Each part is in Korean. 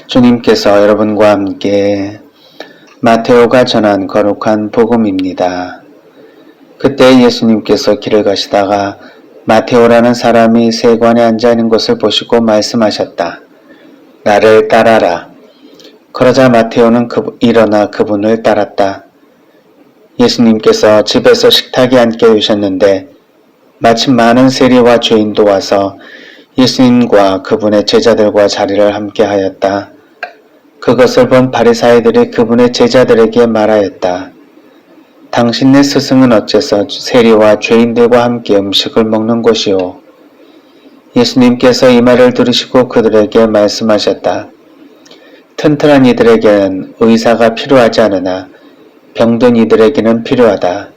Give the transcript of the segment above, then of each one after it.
주님께서 여러분과 함께 마테오가 전한 거룩한 복음입니다. 그때 예수님께서 길을 가시다가 마테오라는 사람이 세관에 앉아 있는 것을 보시고 말씀하셨다. 나를 따라라. 그러자 마테오는 일어나 그분을 따랐다. 예수님께서 집에서 식탁에 앉게 되셨는데 마침 많은 세리와 죄인도 와서 예수님과 그분의 제자들과 자리를 함께 하였다. 그것을 본 바리사이들이 그분의 제자들에게 말하였다. 당신네 스승은 어째서 세리와 죄인들과 함께 음식을 먹는 것이오? 예수님께서 이 말을 들으시고 그들에게 말씀하셨다. 튼튼한 이들에게는 의사가 필요하지 않으나 병든 이들에게는 필요하다.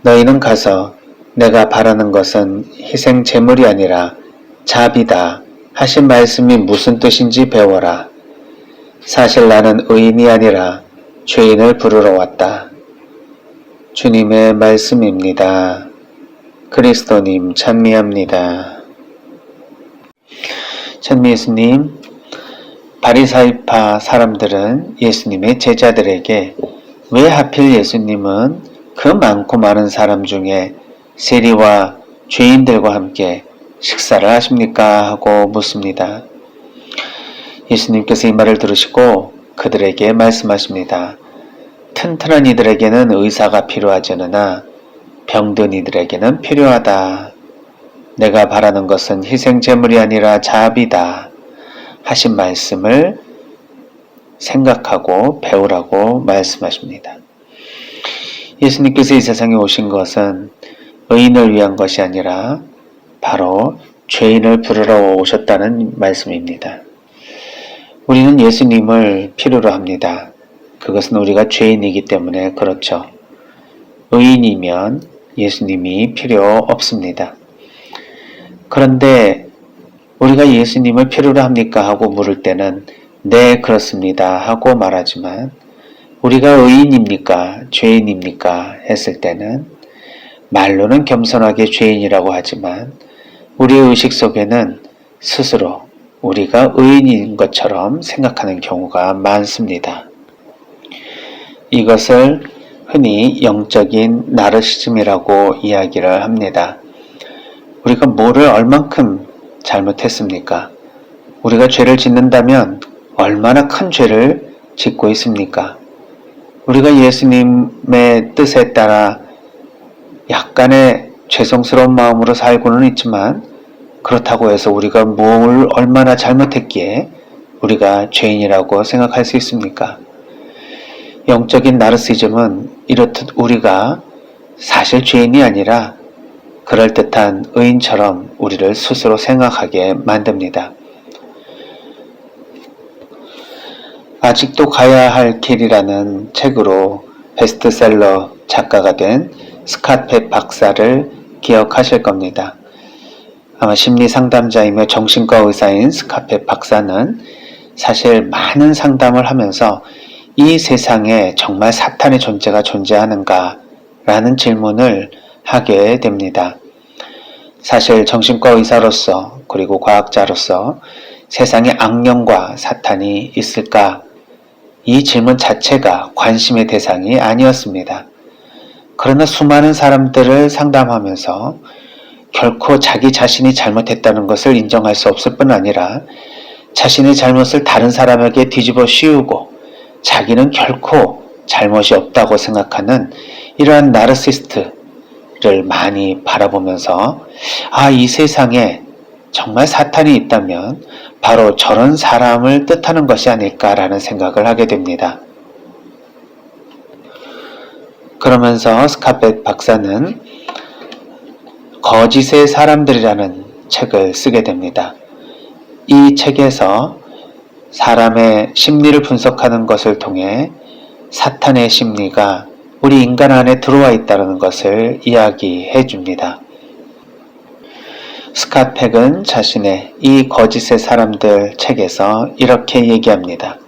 너희는 가서 내가 바라는 것은 희생 제물이 아니라 자비다 하신 말씀이 무슨 뜻인지 배워라. 사실 나는 의인이 아니라 죄인을 부르러 왔다. 주님의 말씀입니다. 그리스도님 찬미합니다. 찬미 예수님, 바리사이파 사람들은 예수님의 제자들에게 왜 하필 예수님은 그 많고 많은 사람 중에 세리와 죄인들과 함께 식사를 하십니까? 하고 묻습니다. 예수님께서 이 말을 들으시고 그들에게 말씀하십니다. 튼튼한 이들에게는 의사가 필요하지 않으나 병든 이들에게는 필요하다. 내가 바라는 것은 희생제물이 아니라 자비다 하신 말씀을 생각하고 배우라고 말씀하십니다. 예수님께서 이 세상에 오신 것은 의인을 위한 것이 아니라 바로 죄인을 부르러 오셨다는 말씀입니다. 우리는 예수님을 필요로 합니다. 그것은 우리가 죄인이기 때문에 그렇죠. 의인이면 예수님이 필요 없습니다. 그런데 우리가 예수님을 필요로 합니까? 하고 물을 때는 네, 그렇습니다 하고 말하지만 우리가 의인입니까? 죄인입니까? 했을 때는 말로는 겸손하게 죄인이라고 하지만 우리의 의식 속에는 스스로 우리가 의인인 것처럼 생각하는 경우가 많습니다. 이것을 흔히 영적인 나르시즘이라고 이야기를 합니다. 우리가 뭐를 얼만큼 잘못했습니까? 우리가 죄를 짓는다면 얼마나 큰 죄를 짓고 있습니까? 우리가 예수님의 뜻에 따라 약간의 죄송스러운 마음으로 살고는 있지만 그렇다고 해서 우리가 뭘 얼마나 잘못했기에 우리가 죄인이라고 생각할 수 있습니까? 영적인 나르시즘은 이렇듯 우리가 사실 죄인이 아니라 그럴듯한 의인처럼 우리를 스스로 생각하게 만듭니다. 아직도 가야 할 길이라는 책으로 베스트셀러 작가가 된 스캇 펫 박사를 기억하실 겁니다. 아마 심리상담자이며 정신과 의사인 스캇 펫 박사는 사실 많은 상담을 하면서 이 세상에 정말 사탄의 존재가 존재하는가? 라는 질문을 하게 됩니다. 사실 정신과 의사로서 그리고 과학자로서 세상에 악령과 사탄이 있을까? 이 질문 자체가 관심의 대상이 아니었습니다. 그러나 수많은 사람들을 상담하면서 결코 자기 자신이 잘못했다는 것을 인정할 수 없을 뿐 아니라 자신의 잘못을 다른 사람에게 뒤집어 씌우고 자기는 결코 잘못이 없다고 생각하는 이러한 나르시스트를 많이 바라보면서 이 세상에 정말 사탄이 있다면 바로 저런 사람을 뜻하는 것이 아닐까라는 생각을 하게 됩니다. 그러면서 스캇 펫 박사는 거짓의 사람들이라는 책을 쓰게 됩니다. 이 책에서 사람의 심리를 분석하는 것을 통해 사탄의 심리가 우리 인간 안에 들어와 있다는 것을 이야기해 줍니다. 스캇 펫은 자신의 이 거짓의 사람들 책에서 이렇게 얘기합니다.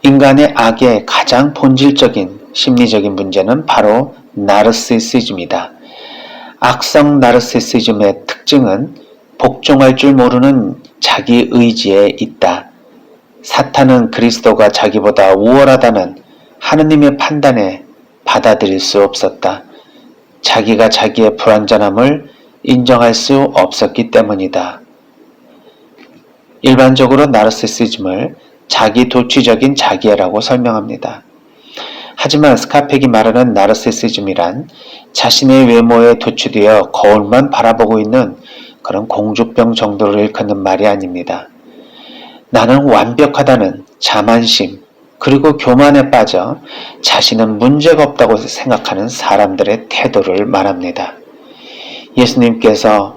인간의 악의 가장 본질적인 심리적인 문제는 바로 나르시시즘이다. 악성 나르시시즘의 특징은 복종할 줄 모르는 자기 의지에 있다. 사탄은 그리스도가 자기보다 우월하다는 하느님의 판단에 받아들일 수 없었다. 자기가 자기의 불완전함을 인정할 수 없었기 때문이다. 일반적으로 나르시시즘을 자기 도취적인 자기애라고 설명합니다. 하지만 스카펙이 말하는 나르시시즘이란 자신의 외모에 도취되어 거울만 바라보고 있는 그런 공주병 정도를 일컫는 말이 아닙니다. 나는 완벽하다는 자만심 그리고 교만에 빠져 자신은 문제가 없다고 생각하는 사람들의 태도를 말합니다. 예수님께서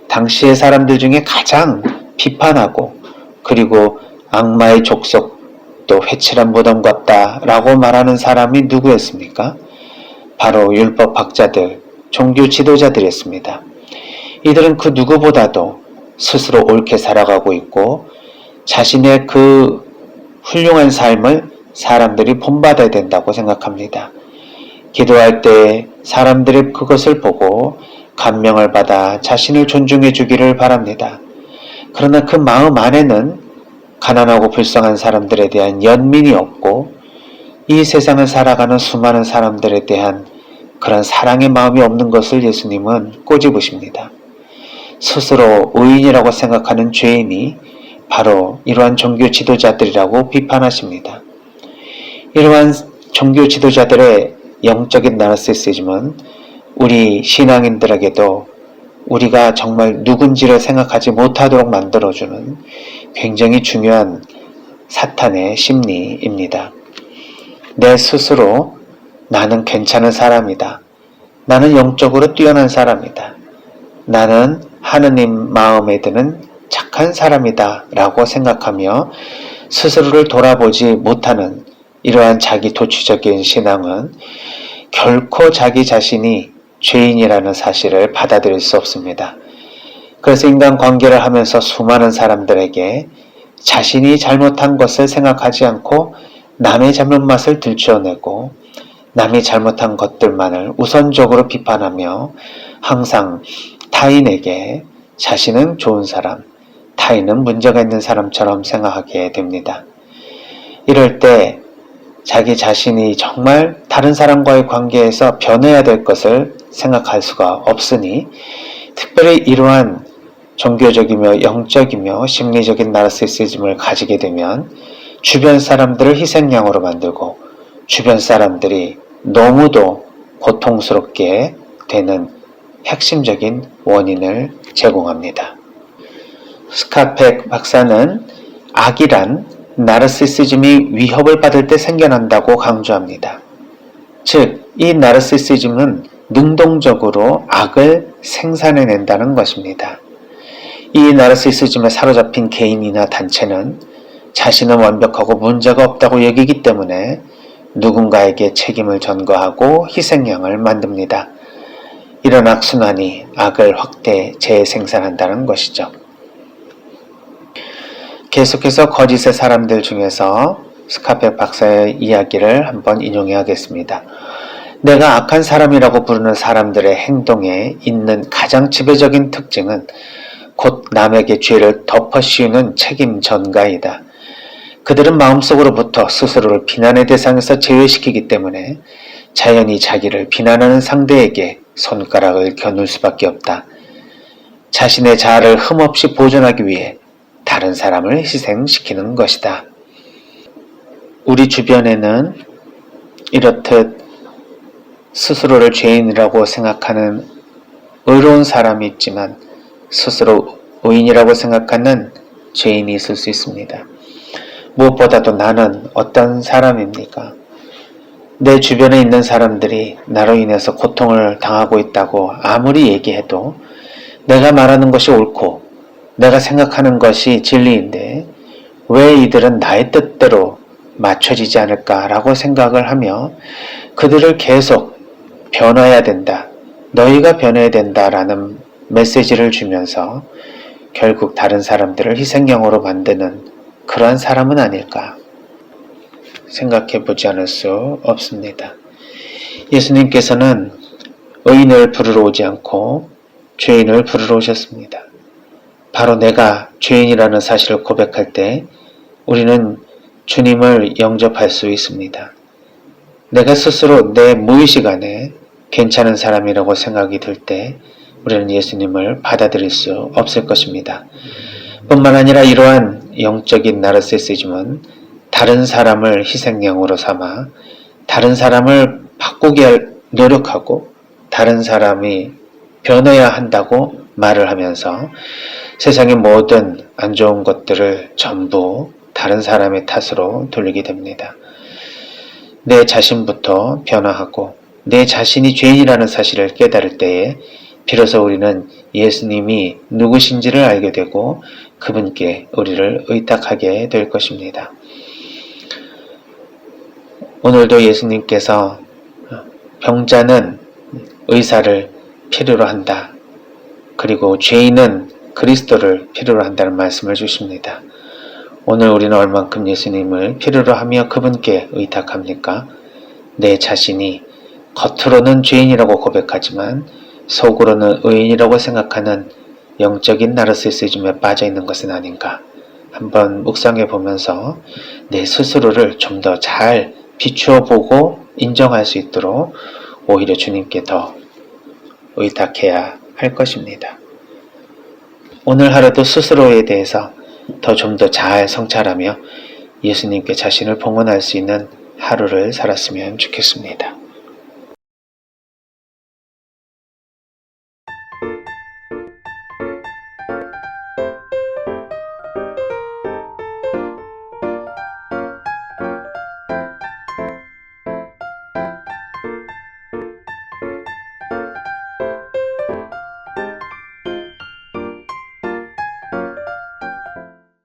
당시의 사람들 중에 가장 비판하고 그리고 악마의 족속도 회칠한 무덤 같다 라고 말하는 사람이 누구였습니까? 바로 율법학자들, 종교 지도자들이었습니다. 이들은 그 누구보다도 스스로 옳게 살아가고 있고 자신의 그 훌륭한 삶을 사람들이 본받아야 된다고 생각합니다. 기도할 때 사람들이 그것을 보고 감명을 받아 자신을 존중해 주기를 바랍니다. 그러나 그 마음 안에는 가난하고 불쌍한 사람들에 대한 연민이 없고 이 세상을 살아가는 수많은 사람들에 대한 그런 사랑의 마음이 없는 것을 예수님은 꼬집으십니다. 스스로 의인이라고 생각하는 죄인이 바로 이러한 종교 지도자들이라고 비판하십니다. 이러한 종교 지도자들의 영적인 나르시시즘은 우리 신앙인들에게도 우리가 정말 누군지를 생각하지 못하도록 만들어주는 굉장히 중요한 사탄의 심리입니다. 내 스스로 나는 괜찮은 사람이다. 나는 영적으로 뛰어난 사람이다. 나는 하느님 마음에 드는 착한 사람이다 라고 생각하며 스스로를 돌아보지 못하는 이러한 자기 도취적인 신앙은 결코 자기 자신이 죄인이라는 사실을 받아들일 수 없습니다. 그래서 인간관계를 하면서 수많은 사람들에게 자신이 잘못한 것을 생각하지 않고 남의 잘못맛을 들추어내고 남이 잘못한 것들만을 우선적으로 비판하며 항상 타인에게 자신은 좋은 사람, 타인은 문제가 있는 사람처럼 생각하게 됩니다. 이럴 때 자기 자신이 정말 다른 사람과의 관계에서 변해야 될 것을 생각할 수가 없으니 특별히 이러한 종교적이며 영적이며 심리적인 나르시시즘을 가지게 되면 주변 사람들을 희생양으로 만들고 주변 사람들이 너무도 고통스럽게 되는 핵심적인 원인을 제공합니다. 스카펙 박사는 악이란 나르시시즘이 위협을 받을 때 생겨난다고 강조합니다. 즉, 이 나르시시즘은 능동적으로 악을 생산해낸다는 것입니다. 이 나르시시즘에 사로잡힌 개인이나 단체는 자신은 완벽하고 문제가 없다고 여기기 때문에 누군가에게 책임을 전가하고 희생양을 만듭니다. 이런 악순환이 악을 확대 재생산한다는 것이죠. 계속해서 거짓의 사람들 중에서 스카펙 박사의 이야기를 한번 인용해야겠습니다. 내가 악한 사람이라고 부르는 사람들의 행동에 있는 가장 지배적인 특징은 곧 남에게 죄를 덮어씌우는 책임 전가이다. 그들은 마음속으로부터 스스로를 비난의 대상에서 제외시키기 때문에 자연히 자기를 비난하는 상대에게 손가락을 겨눌 수밖에 없다. 자신의 자아를 흠없이 보존하기 위해 다른 사람을 희생시키는 것이다. 우리 주변에는 이렇듯 스스로를 죄인이라고 생각하는 의로운 사람이 있지만 스스로 의인이라고 생각하는 죄인이 있을 수 있습니다. 무엇보다도 나는 어떤 사람입니까? 내 주변에 있는 사람들이 나로 인해서 고통을 당하고 있다고 아무리 얘기해도 내가 말하는 것이 옳고 내가 생각하는 것이 진리인데 왜 이들은 나의 뜻대로 맞춰지지 않을까라고 생각을 하며 그들을 계속 변화해야 된다. 너희가 변해야 된다라는 메시지를 주면서 결국 다른 사람들을 희생양으로 만드는 그러한 사람은 아닐까 생각해 보지 않을 수 없습니다. 예수님께서는 의인을 부르러 오지 않고 죄인을 부르러 오셨습니다. 바로 내가 죄인이라는 사실을 고백할 때 우리는 주님을 영접할 수 있습니다. 내가 스스로 내 무의식 안에 괜찮은 사람이라고 생각이 들 때 우리는 예수님을 받아들일 수 없을 것입니다. 뿐만 아니라 이러한 영적인 나르시시즘은 다른 사람을 희생양으로 삼아 다른 사람을 바꾸게 노력하고 다른 사람이 변해야 한다고 말을 하면서 세상의 모든 안 좋은 것들을 전부 다른 사람의 탓으로 돌리게 됩니다. 내 자신부터 변화하고 내 자신이 죄인이라는 사실을 깨달을 때에 비로소 우리는 예수님이 누구신지를 알게 되고 그분께 우리를 의탁하게 될 것입니다. 오늘도 예수님께서 병자는 의사를 필요로 한다. 그리고 죄인은 그리스도를 필요로 한다는 말씀을 주십니다. 오늘 우리는 얼만큼 예수님을 필요로 하며 그분께 의탁합니까? 내 자신이 겉으로는 죄인이라고 고백하지만 속으로는 의인이라고 생각하는 영적인 나르시시즘에 빠져 있는 것은 아닌가? 한번 묵상해 보면서 내 스스로를 좀 더 잘 비추어 보고 인정할 수 있도록 오히려 주님께 더 의탁해야 할 것입니다. 오늘 하루도 스스로에 대해서 좀 더 잘 성찰하며 예수님께 자신을 봉헌할 수 있는 하루를 살았으면 좋겠습니다.